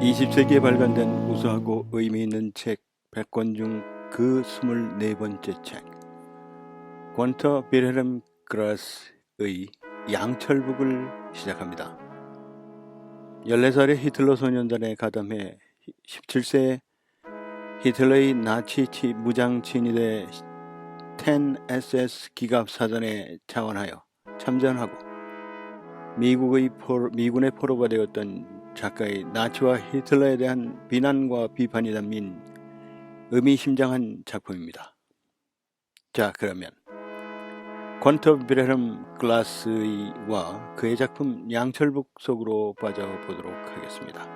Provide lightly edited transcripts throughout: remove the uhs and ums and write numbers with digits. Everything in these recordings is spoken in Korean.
20세기에 발간된 우수하고 의미 있는 책 100권 중 그 24번째 책, 권터 빌헬름 그라스의 양철북을 시작합니다. 14살의 히틀러 소년단에 가담해 17세에 히틀러의 나치 무장 친위대 10SS 기갑사단에 자원하여 참전하고 미군의 포로가 되었던 작가의 나치와 히틀러에 대한 비난과 비판이 담긴 의미심장한 작품입니다. 자, 그러면 권터 빌헬름 글라스와 그의 작품 양철북 속으로 빠져보도록 하겠습니다.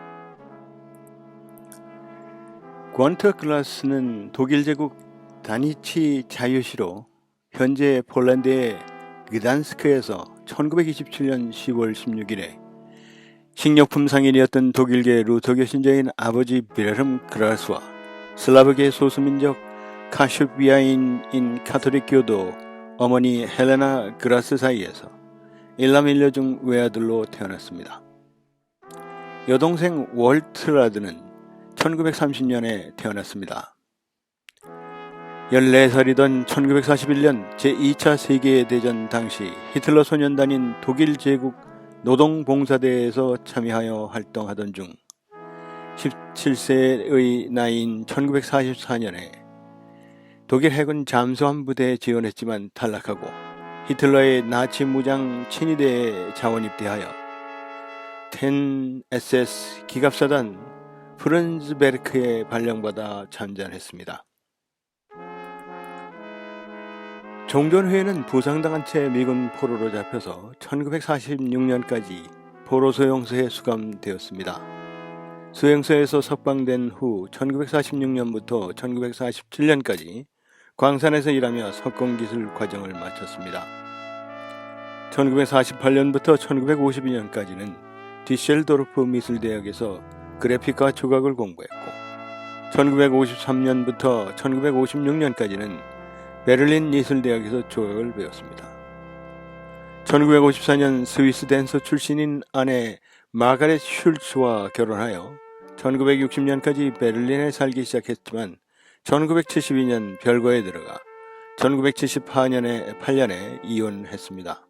권터 글라스는 독일 제국 다니치 자유시로 현재 폴란드의 그단스크에서 1927년 10월 16일에 식료품 상인이었던 독일계 루터교 신자인 아버지 빌헬름 그라스와 슬라브계 소수민족 카슈비아인인 카톨릭 교도 어머니 헬레나 그라스 사이에서 일남 일녀 중 외아들로 태어났습니다. 여동생 월트라드는 1930년에 태어났습니다. 14살이던 1941년 제2차 세계대전 당시 히틀러 소년단인 독일 제국 노동봉사대에서 참여하여 활동하던 중 17세의 나이인 1944년에 독일 해군 잠수함 부대에 지원했지만 탈락하고 히틀러의 나치 무장 친위대에 자원 입대하여 10SS 기갑사단 프른즈베르크에 발령받아 참전했습니다. 종전 후에는 부상당한 채 미군 포로로 잡혀서 1946년까지 포로 소용소에 수감되었습니다. 수용소에서 석방된 후 1946년부터 1947년까지 광산에서 일하며 석공기술 과정을 마쳤습니다. 1948년부터 1952년까지는 디셀도르프 미술대학에서 그래픽과 조각을 공부했고 1953년부터 1956년까지는 베를린 예술대학에서 조각을 배웠습니다. 1954년 스위스 댄서 출신인 아내 마가렛 슐츠와 결혼하여 1960년까지 베를린에 살기 시작했지만 1972년 별거에 들어가 1978년에 이혼했습니다.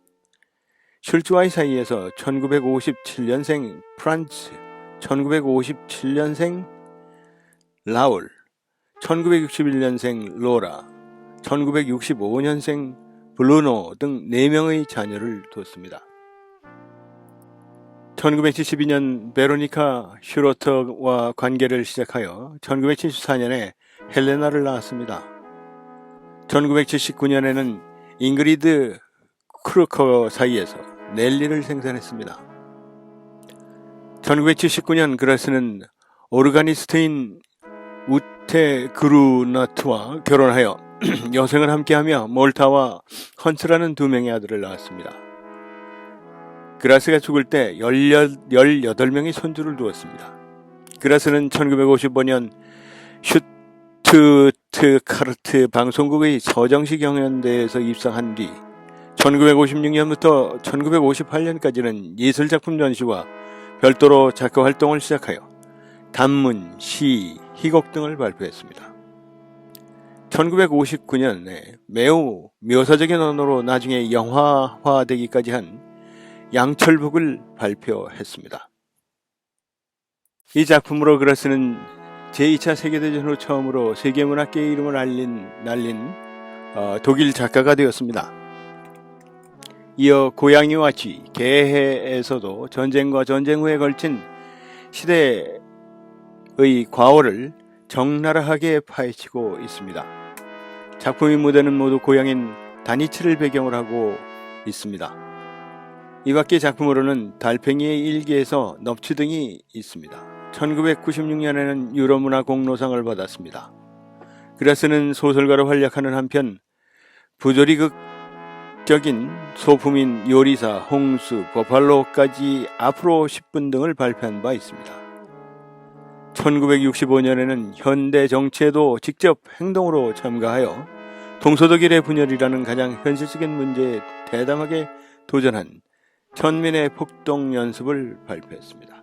슐츠와의 사이에서 1957년생 프란츠, 1957년생 라울, 1961년생 로라, 1965년생 블루노 등 4명의 자녀를 뒀습니다. 1972년 베로니카 슈로터와 관계를 시작하여 1974년에 헬레나를 낳았습니다. 1979년에는 잉그리드 크루커 사이에서 넬리를 생산했습니다. 1979년 그라스는 오르가니스트인 우테 그루나트와 결혼하여 여생을 함께하며 몰타와 헌츠라는 2명의 아들을 낳았습니다. 그라스가 죽을 때 18명의 손주를 두었습니다. 그라스는 1955년 슈투트가르트 방송국의 서정시 경연대회에서 입상한 뒤 1956년부터 1958년까지는 예술작품 전시와 별도로 작가 활동을 시작하여 단문, 시, 희곡 등을 발표했습니다. 1959년에 매우 묘사적인 언어로 나중에 영화화되기까지 한 양철북을 발표했습니다. 이 작품으로 그라스는 제2차 세계대전 후 처음으로 세계문학계의 이름을 날린 독일 작가가 되었습니다. 이어 고양이와 쥐, 개해에서도 전쟁과 전쟁 후에 걸친 시대의 과오를 적나라하게 파헤치고 있습니다. 작품의 무대는 모두 고향인 다니치를 배경으로 하고 있습니다. 이 밖의 작품으로는 달팽이의 일기에서 넙치 등이 있습니다. 1996년에는 유로문화 공로상을 받았습니다. 그라스는 소설가로 활약하는 한편 부조리 극적인 소품인 요리사, 홍수, 버팔로까지 앞으로 10분 등을 발표한 바 있습니다. 1965년에는 현대 정치에도 직접 행동으로 참가하여 동서독일의 분열이라는 가장 현실적인 문제에 대담하게 도전한 천민의 폭동 연습을 발표했습니다.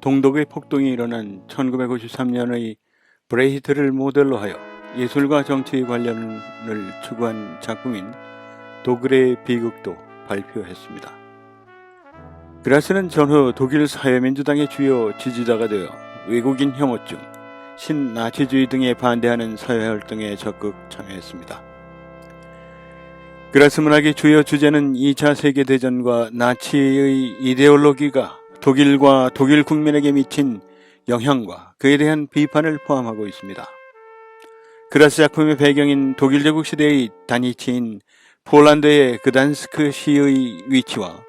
동독의 폭동이 일어난 1953년의 브레히트를 모델로 하여 예술과 정치 관련을 추구한 작품인 도글의 비극도 발표했습니다. 그라스는 전후 독일 사회민주당의 주요 지지자가 되어 외국인 혐오증, 신나치주의 등에 반대하는 사회활동에 적극 참여했습니다. 그라스 문학의 주요 주제는 2차 세계대전과 나치의 이데올로기가 독일과 독일 국민에게 미친 영향과 그에 대한 비판을 포함하고 있습니다. 그라스 작품의 배경인 독일 제국 시대의 단위치인 폴란드의 그단스크 시의 위치와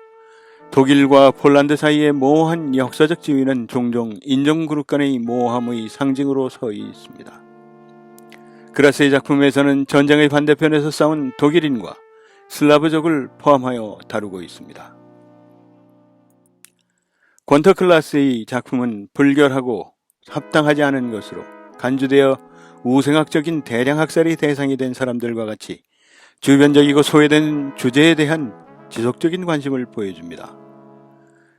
독일과 폴란드 사이의 모호한 역사적 지위는 종종 인종그룹 간의 모호함의 상징으로 서 있습니다. 그라스의 작품에서는 전쟁의 반대편에서 싸운 독일인과 슬라브족을 포함하여 다루고 있습니다. 권터 클라스의 작품은 불결하고 합당하지 않은 것으로 간주되어 우생학적인 대량 학살의 대상이 된 사람들과 같이 주변적이고 소외된 주제에 대한 지속적인 관심을 보여줍니다.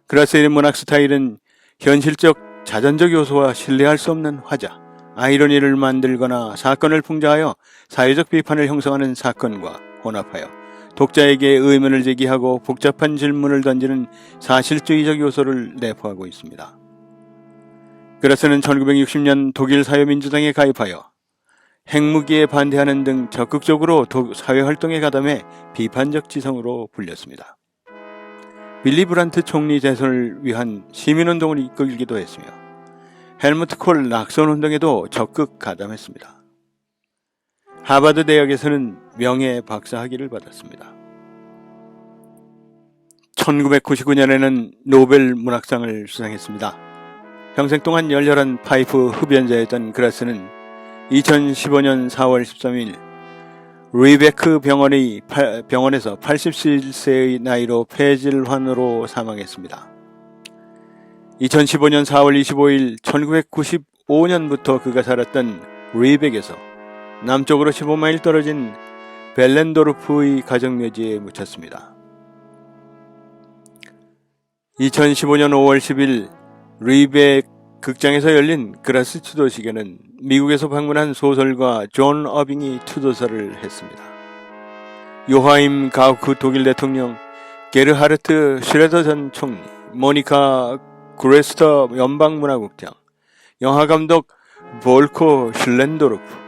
그라스의 문학 스타일은 현실적 자전적 요소와 신뢰할 수 없는 화자, 아이러니를 만들거나 사건을 풍자하여 사회적 비판을 형성하는 사건과 혼합하여 독자에게 의문을 제기하고 복잡한 질문을 던지는 사실주의적 요소를 내포하고 있습니다. 그라스는 1960년 독일 사회민주당에 가입하여 핵무기에 반대하는 등 적극적으로 사회활동에 가담해 비판적 지성으로 불렸습니다. 빌리 브란트 총리 재선을 위한 시민운동을 이끌기도 했으며 헬무트 콜 낙선운동에도 적극 가담했습니다. 하버드 대학에서는 명예 박사학위를 받았습니다. 1999년에는 노벨 문학상을 수상했습니다. 평생 동안 열렬한 파이프 흡연자였던 그라스는 2015년 4월 13일 리베크 병원에서 87세의 나이로 폐질환으로 사망했습니다. 2015년 4월 25일 1995년부터 그가 살았던 리벡에서 남쪽으로 15마일 떨어진 벨렌도르프의 가정묘지에 묻혔습니다. 2015년 5월 10일 리벡 극장에서 열린 그라스 추도식에는 미국에서 방문한 소설가 존 어빙이 추도사를 했습니다. 요하임 가우크 독일 대통령, 게르하르트 슈레더 전 총리, 모니카 그레스터 연방문화국장, 영화감독 볼코 슐렌도르프,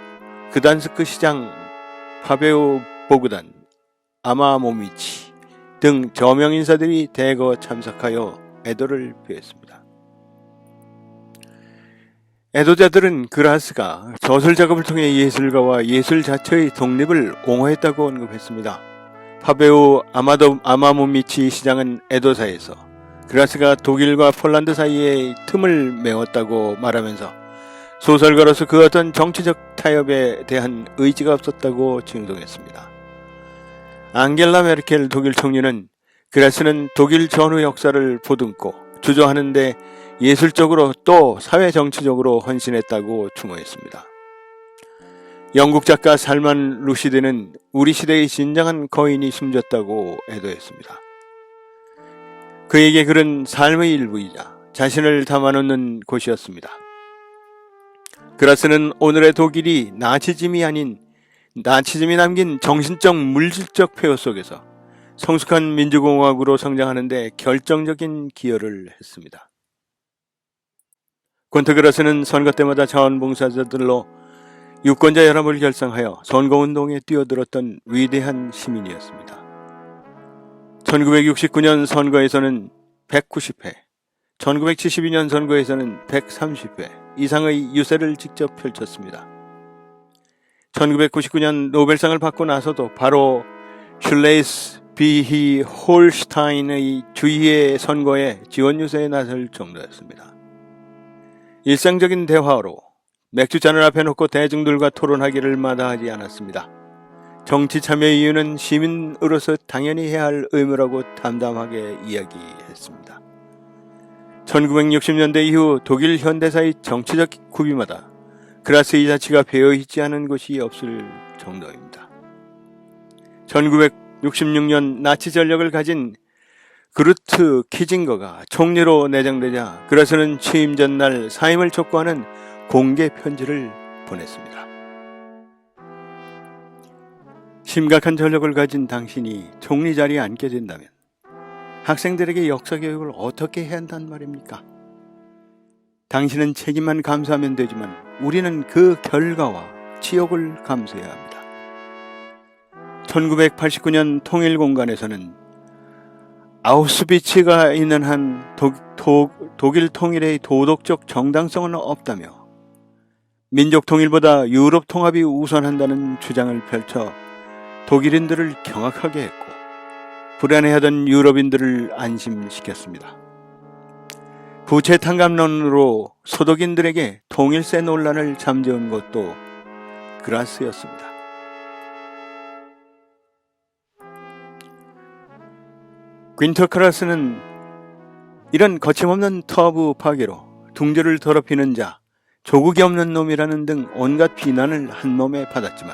그단스크 시장 파베우 보그단, 아마모미치 등 저명 인사들이 대거 참석하여 애도를 표했습니다. 애도자들은 그라스가 저술 작업을 통해 예술가와 예술 자체의 독립을 옹호했다고 언급했습니다. 파베우 아마모미치 시장은 애도사에서 그라스가 독일과 폴란드 사이의 틈을 메웠다고 말하면서 소설가로서 그 어떤 정치적 타협에 대한 의지가 없었다고 증동했습니다. 앙겔라 메르켈 독일 총리는 그라스는 독일 전후 역사를 보듬고 주저하는데 예술적으로 또 사회정치적으로 헌신했다고 추모했습니다. 영국 작가 살만 루시드는 우리 시대의 진정한 거인이 숨졌다고 애도했습니다. 그에게 글은 삶의 일부이자 자신을 담아놓는 곳이었습니다. 그라스는 오늘의 독일이 나치즘이 아닌 나치즘이 남긴 정신적 물질적 폐허 속에서 성숙한 민주공화국으로 성장하는 데 결정적인 기여를 했습니다. 권터 그라스는 선거 때마다 자원봉사자들로 유권자 연합을 결성하여 선거운동에 뛰어들었던 위대한 시민이었습니다. 1969년 선거에서는 190회, 1972년 선거에서는 130회 이상의 유세를 직접 펼쳤습니다. 1999년 노벨상을 받고 나서도 바로 슐레이스 비히 홀슈타인의 주의의 선거에 지원 유세에 나설 정도였습니다. 일상적인 대화로 맥주잔을 앞에 놓고 대중들과 토론하기를 마다하지 않았습니다. 정치 참여의 이유는 시민으로서 당연히 해야 할 의무라고 담담하게 이야기했습니다. 1960년대 이후 독일 현대사의 정치적 구비마다 그라스의 자치가 배어있지 않은 곳이 없을 정도입니다. 1966년 나치 전력을 가진 그루트 키징거가 총리로 내정되자 그라스는 취임 전날 사임을 촉구하는 공개 편지를 보냈습니다. 심각한 전력을 가진 당신이 총리 자리에 앉게 된다면 학생들에게 역사 교육을 어떻게 해야 한단 말입니까? 당신은 책임만 감수하면 되지만 우리는 그 결과와 치욕을 감수해야 합니다. 1989년 통일공간에서는 아우슈비츠가 있는 한 독일 통일의 도덕적 정당성은 없다며 민족 통일보다 유럽 통합이 우선한다는 주장을 펼쳐 독일인들을 경악하게 했고 불안해하던 유럽인들을 안심시켰습니다. 부채 탕감론으로 소독인들에게 통일세 논란을 잠재운 것도 그라스였습니다. 윈터 그라스는 이런 거침없는 터부 파괴로 둥지를 더럽히는 자, 조국이 없는 놈이라는 등 온갖 비난을 한 몸에 받았지만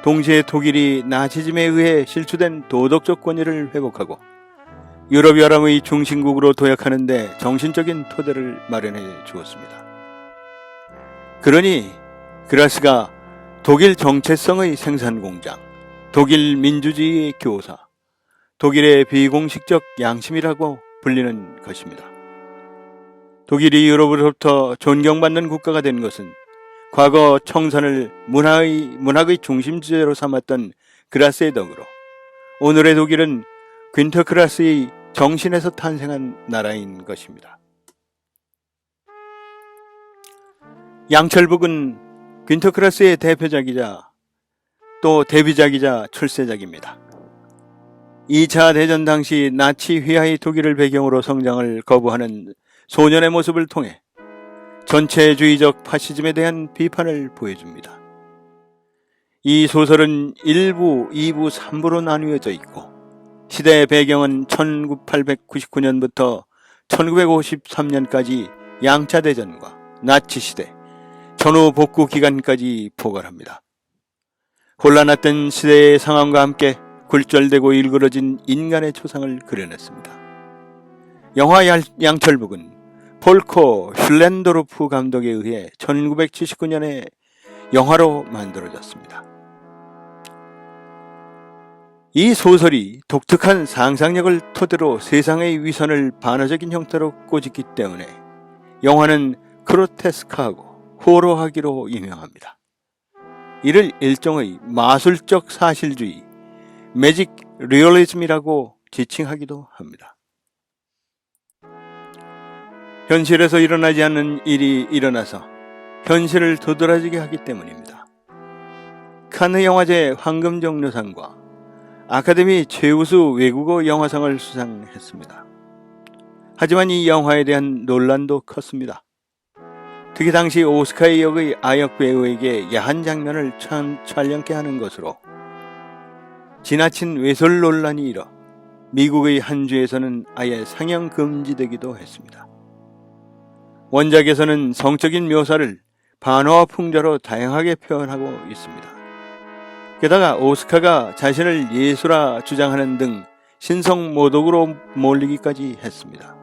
동시에 독일이 나치즘에 의해 실추된 도덕적 권위를 회복하고 유럽연합의 중심국으로 도약하는 데 정신적인 토대를 마련해 주었습니다. 그러니 그라스가 독일 정체성의 생산공장, 독일 민주주의의 교사, 독일의 비공식적 양심이라고 불리는 것입니다. 독일이 유럽으로부터 존경받는 국가가 된 것은 과거 청산을 문학의 중심 주제로 삼았던 그라스의 덕으로 오늘의 독일은 윈터 그라스의 정신에서 탄생한 나라인 것입니다. 양철북은 윈터 그라스의 대표작이자 또 데뷔작이자 출세작입니다. 2차 대전 당시 나치 휘하의 독일을 배경으로 성장을 거부하는 소년의 모습을 통해 전체주의적 파시즘에 대한 비판을 보여줍니다. 이 소설은 1부, 2부, 3부로 나뉘어져 있고 시대의 배경은 1899년부터 1953년까지 양차 대전과 나치 시대, 전후 복구 기간까지 포괄합니다. 혼란했던 시대의 상황과 함께 굴절되고 일그러진 인간의 초상을 그려냈습니다. 영화 양철북은 폴코 슐렌도르프 감독에 의해 1979년에 영화로 만들어졌습니다. 이 소설이 독특한 상상력을 토대로 세상의 위선을 반어적인 형태로 꼬집기 때문에 영화는 크로테스크하고 호러하기로 유명합니다. 이를 일종의 마술적 사실주의, 매직 리얼리즘이라고 지칭하기도 합니다. 현실에서 일어나지 않는 일이 일어나서 현실을 도드라지게 하기 때문입니다. 카느 영화제 황금종려상과 아카데미 최우수 외국어 영화상을 수상했습니다. 하지만 이 영화에 대한 논란도 컸습니다. 특히 당시 오스카의 역의 아역 배우에게 야한 장면을 촬영케 하는 것으로 지나친 외설 논란이 일어 미국의 한 주에서는 아예 상영 금지되기도 했습니다. 원작에서는 성적인 묘사를 반어와 풍자로 다양하게 표현하고 있습니다. 게다가 오스카가 자신을 예수라 주장하는 등 신성 모독으로 몰리기까지 했습니다.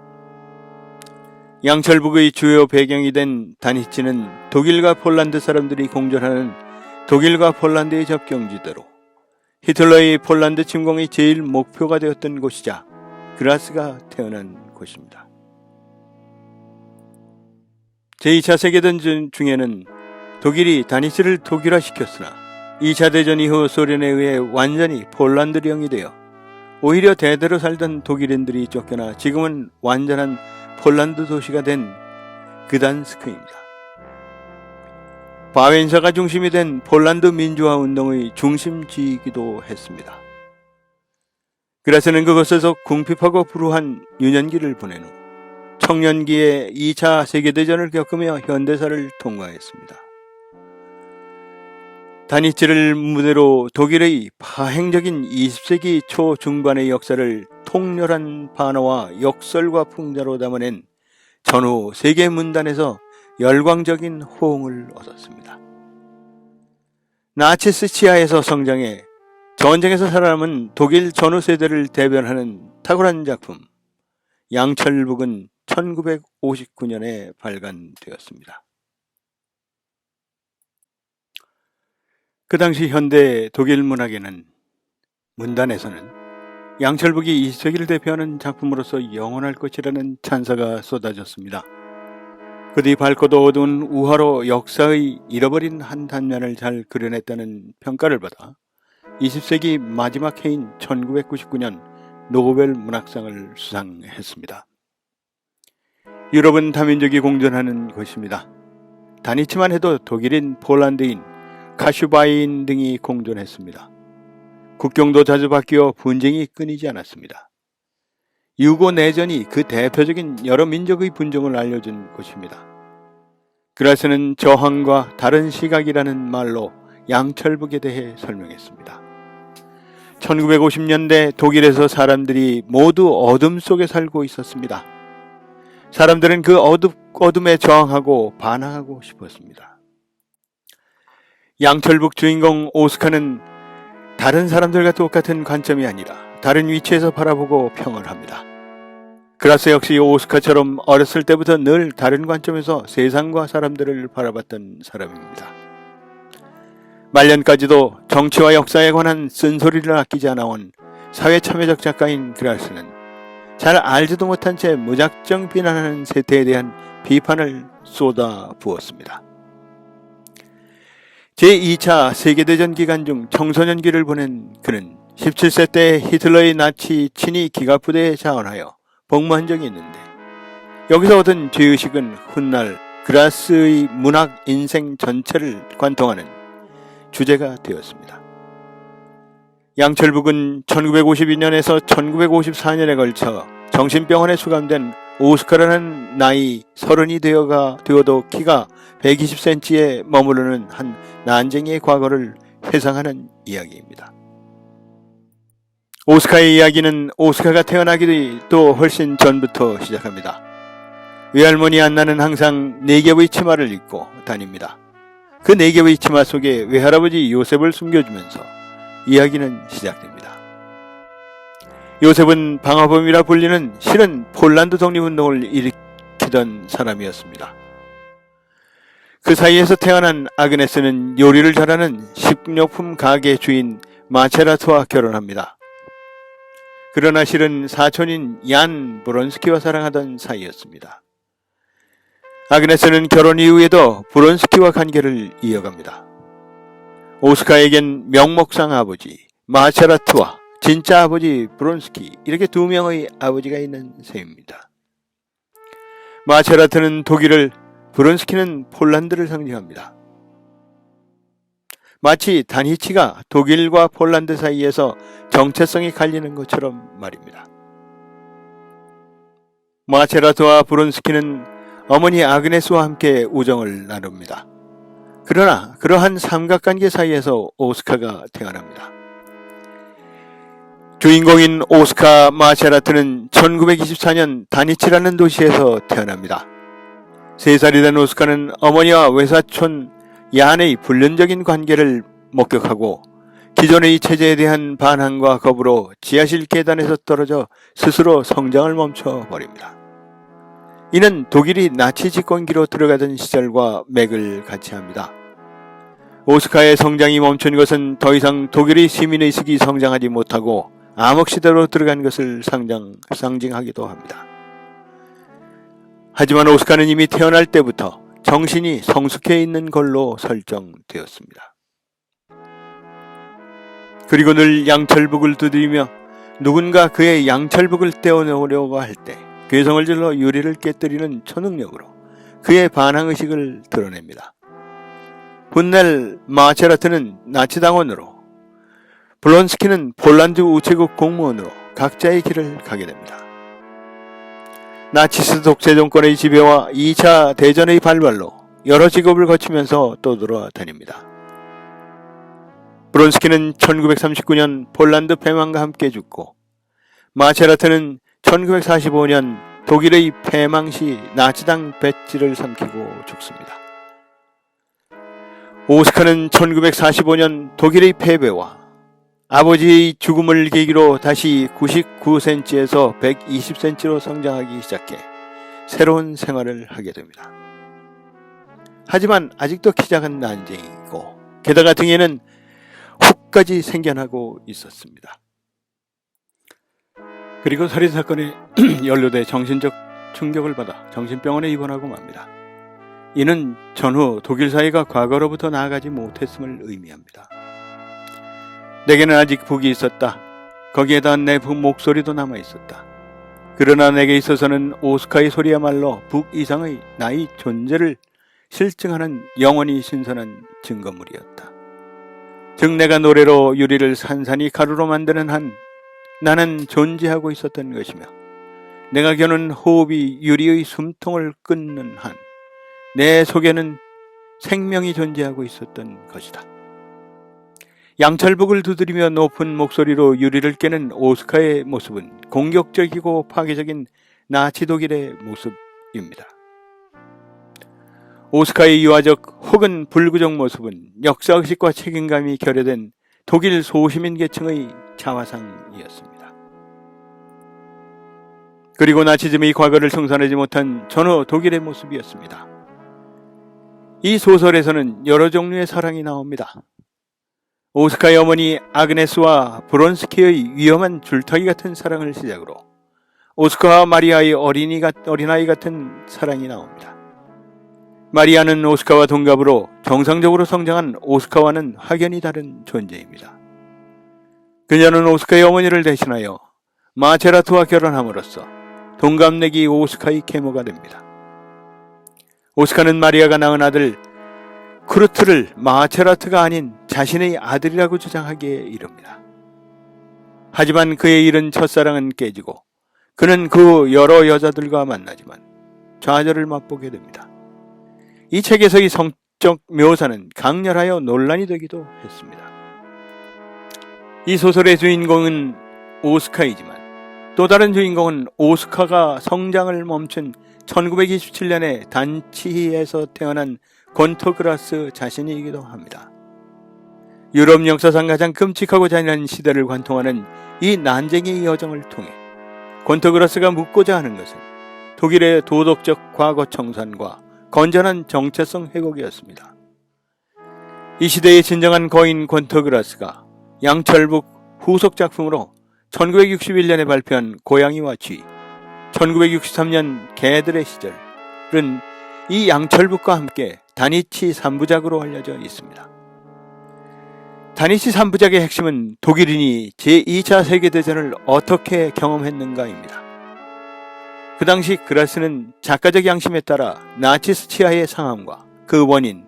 양철북의 주요 배경이 된 다니치는 독일과 폴란드 사람들이 공존하는 독일과 폴란드의 접경지대로 히틀러의 폴란드 침공이 제일 목표가 되었던 곳이자 그라스가 태어난 곳입니다. 제2차 세계대전 중에는 독일이 다니치를 독일화시켰으나 2차 대전 이후 소련에 의해 완전히 폴란드령이 되어 오히려 대대로 살던 독일인들이 쫓겨나 지금은 완전한 폴란드 도시가 된 그단스크입니다. 바웬사가 중심이 된 폴란드 민주화 운동의 중심지이기도 했습니다. 그라스는 그곳에서 궁핍하고 불우한 유년기를 보낸 후 청년기에 2차 세계대전을 겪으며 현대사를 통과했습니다. 다니치를 무대로 독일의 파행적인 20세기 초중반의 역사를 통렬한 반어와 역설과 풍자로 담아낸 전후 세계 문단에서 열광적인 호응을 얻었습니다. 나치스 치하에서 성장해 전쟁에서 살아남은 독일 전후 세대를 대변하는 탁월한 작품 양철북은 1959년에 발간되었습니다. 그 당시 현대 독일 문학에는 문단에서는 양철북이 20세기를 대표하는 작품으로서 영원할 것이라는 찬사가 쏟아졌습니다. 그 뒤 밝고도 어두운 우화로 역사의 잃어버린 한 단면을 잘 그려냈다는 평가를 받아 20세기 마지막 해인 1999년 노벨 문학상을 수상했습니다. 유럽은 다민족이 공존하는 곳입니다. 다니치만 해도 독일인, 폴란드인, 카슈바인 등이 공존했습니다. 국경도 자주 바뀌어 분쟁이 끊이지 않았습니다. 유고 내전이 그 대표적인 여러 민족의 분쟁을 알려준 곳입니다. 그라스는 저항과 다른 시각이라는 말로 양철북에 대해 설명했습니다. 1950년대 독일에서 사람들이 모두 어둠 속에 살고 있었습니다. 사람들은 그 어둠에 저항하고 반항하고 싶었습니다. 양철북 주인공 오스카는 다른 사람들과 똑같은 관점이 아니라 다른 위치에서 바라보고 평을 합니다. 그라스 역시 오스카처럼 어렸을 때부터 늘 다른 관점에서 세상과 사람들을 바라봤던 사람입니다. 말년까지도 정치와 역사에 관한 쓴소리를 아끼지 않아온 사회참여적 작가인 그라스는 잘 알지도 못한 채 무작정 비난하는 세태에 대한 비판을 쏟아부었습니다. 제2차 세계대전 기간 중 청소년기를 보낸 그는 17세 때 히틀러의 나치 친위 기갑부대에 자원하여 복무한 적이 있는데 여기서 얻은 죄의식은 훗날 그라스의 문학 인생 전체를 관통하는 주제가 되었습니다. 양철북은 1952년에서 1954년에 걸쳐 정신병원에 수감된 오스카라는 나이 30이 되어도 키가 120cm에 머무르는 한 난쟁이의 과거를 회상하는 이야기입니다. 오스카의 이야기는 오스카가 태어나기도 훨씬 전부터 시작합니다. 외할머니 안나는 항상 4겹의 치마를 입고 다닙니다. 그 4겹의 치마 속에 외할아버지 요셉을 숨겨주면서 이야기는 시작됩니다. 요셉은 방화범이라 불리는 실은 폴란드 독립운동을 일으키던 사람이었습니다. 그 사이에서 태어난 아그네스는 요리를 잘하는 식료품 가게 주인 마체라트와 결혼합니다. 그러나 실은 사촌인 얀 브론스키와 사랑하던 사이였습니다. 아그네스는 결혼 이후에도 브론스키와 관계를 이어갑니다. 오스카에겐 명목상 아버지 마체라트와 진짜 아버지 브론스키, 이렇게 2명의 아버지가 있는 셈입니다. 마체라트는 독일을, 브론스키는 폴란드를 상징합니다. 마치 다니치가 독일과 폴란드 사이에서 정체성이 갈리는 것처럼 말입니다. 마체라트와 브론스키는 어머니 아그네스와 함께 우정을 나눕니다. 그러나 그러한 삼각관계 사이에서 오스카가 태어납니다. 주인공인 오스카 마체라트는 1924년 다니치라는 도시에서 태어납니다. 3살이 된 오스카는 어머니와 외사촌 얀의 불륜적인 관계를 목격하고 기존의 체제에 대한 반항과 겁으로 지하실 계단에서 떨어져 스스로 성장을 멈춰버립니다. 이는 독일이 나치 집권기로 들어가던 시절과 맥을 같이 합니다. 오스카의 성장이 멈춘 것은 더 이상 독일의 시민의식이 성장하지 못하고 암흑시대로 들어간 것을 상징하기도 합니다. 하지만 오스카는 이미 태어날 때부터 정신이 성숙해 있는 걸로 설정되었습니다. 그리고 늘 양철북을 두드리며 누군가 그의 양철북을 떼어놓으려고 할 때 괴성을 질러 유리를 깨뜨리는 초능력으로 그의 반항의식을 드러냅니다. 훗날 마체라트는 나치당원으로, 블론스키는 폴란드 우체국 공무원으로 각자의 길을 가게 됩니다. 나치스 독재 정권의 지배와 2차 대전의 발발로 여러 직업을 거치면서 떠돌아다닙니다. 브론스키는 1939년 폴란드 패망과 함께 죽고, 마체라트는 1945년 독일의 패망 시 나치당 배지를 삼키고 죽습니다. 오스카는 1945년 독일의 패배와 아버지의 죽음을 계기로 다시 99cm에서 120cm로 성장하기 시작해 새로운 생활을 하게 됩니다. 하지만 아직도 키 작은 난쟁이고 게다가 등에는 혹까지 생겨나고 있었습니다. 그리고 살인사건에 연루돼 정신적 충격을 받아 정신병원에 입원하고 맙니다. 이는 전후 독일 사회가 과거로부터 나아가지 못했음을 의미합니다. 내게는 아직 북이 있었다. 거기에다 내 북 목소리도 남아있었다. 그러나 내게 있어서는 오스카의 소리야말로 북 이상의 나의 존재를 실증하는 영원히 신선한 증거물이었다. 즉 내가 노래로 유리를 산산이 가루로 만드는 한 나는 존재하고 있었던 것이며 내가 겨눈 호흡이 유리의 숨통을 끊는 한 내 속에는 생명이 존재하고 있었던 것이다. 양철북을 두드리며 높은 목소리로 유리를 깨는 오스카의 모습은 공격적이고 파괴적인 나치 독일의 모습입니다. 오스카의 유아적 혹은 불구적 모습은 역사의식과 책임감이 결여된 독일 소시민 계층의 자화상이었습니다. 그리고 나치즘의 과거를 청산하지 못한 전후 독일의 모습이었습니다. 이 소설에서는 여러 종류의 사랑이 나옵니다. 오스카의 어머니 아그네스와 브론스키의 위험한 줄타기 같은 사랑을 시작으로 오스카와 마리아의 어린아이 같은 사랑이 나옵니다. 마리아는 오스카와 동갑으로 정상적으로 성장한 오스카와는 확연히 다른 존재입니다. 그녀는 오스카의 어머니를 대신하여 마체라트와 결혼함으로써 동갑내기 오스카의 계모가 됩니다. 오스카는 마리아가 낳은 아들 크루트를 마체라트가 아닌 자신의 아들이라고 주장하기에 이릅니다. 하지만 그의 잃은 첫사랑은 깨지고 그는 그 여러 여자들과 만나지만 좌절을 맛보게 됩니다. 이 책에서의 성적 묘사는 강렬하여 논란이 되기도 했습니다. 이 소설의 주인공은 오스카이지만 또 다른 주인공은 오스카가 성장을 멈춘 1927년에 단치히에서 태어난 권터 그라스 자신이기도 합니다. 유럽 역사상 가장 끔찍하고 잔인한 시대를 관통하는 이 난쟁이의 여정을 통해 권터 그라스가 묻고자 하는 것은 독일의 도덕적 과거 청산과 건전한 정체성 회복이었습니다. 이 시대의 진정한 거인 권터 그라스가 양철북 후속 작품으로 1961년에 발표한 고양이와 쥐, 1963년 개들의 시절은 이 양철북과 함께 다니치 3부작으로 알려져 있습니다. 다니치 3부작의 핵심은 독일인이 제2차 세계대전을 어떻게 경험했는가입니다. 그 당시 그라스는 작가적 양심에 따라 나치스 치하의 상함과 그 원인,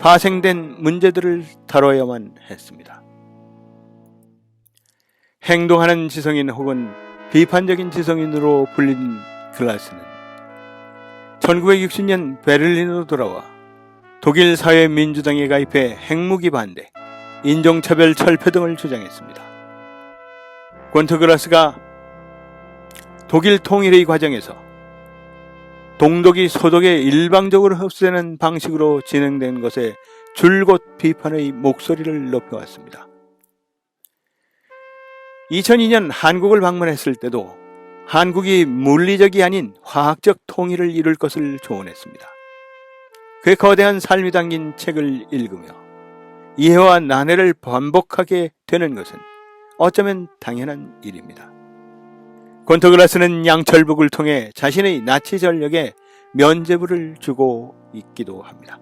파생된 문제들을 다뤄야만 했습니다. 행동하는 지성인 혹은 비판적인 지성인으로 불린 그라스는 1960년 베를린으로 돌아와 독일 사회민주당에 가입해 핵무기 반대, 인종차별 철폐 등을 주장했습니다. 권터 그라스가 독일 통일의 과정에서 동독이 소독에 일방적으로 흡수되는 방식으로 진행된 것에 줄곧 비판의 목소리를 높여왔습니다. 2002년 한국을 방문했을 때도 한국이 물리적이 아닌 화학적 통일을 이룰 것을 조언했습니다. 그의 거대한 삶이 담긴 책을 읽으며 이해와 난해를 반복하게 되는 것은 어쩌면 당연한 일입니다. 권터 그라스는 양철북을 통해 자신의 나치 전력에 면죄부를 주고 있기도 합니다.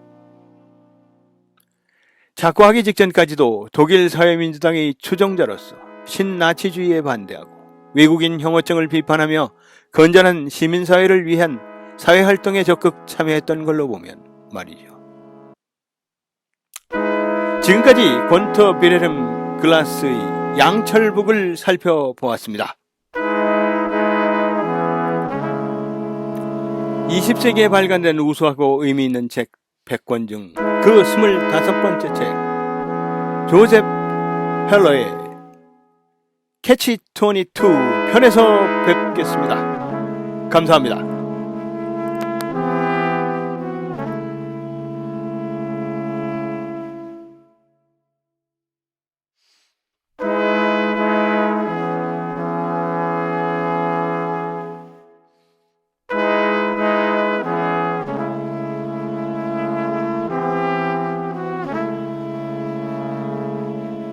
작고하기 직전까지도 독일 사회민주당의 추종자로서 신나치주의에 반대하고 외국인 혐오증을 비판하며 건전한 시민사회를 위한 사회활동에 적극 참여했던 걸로 보면 말이죠. 지금까지 권터 빌헬름 글라스의 양철북을 살펴보았습니다. 20세기에 발간된 우수하고 의미 있는 책 100권 중 그 25번째 책 조셉 헬러의 캐치 22 편에서 뵙겠습니다. 감사합니다.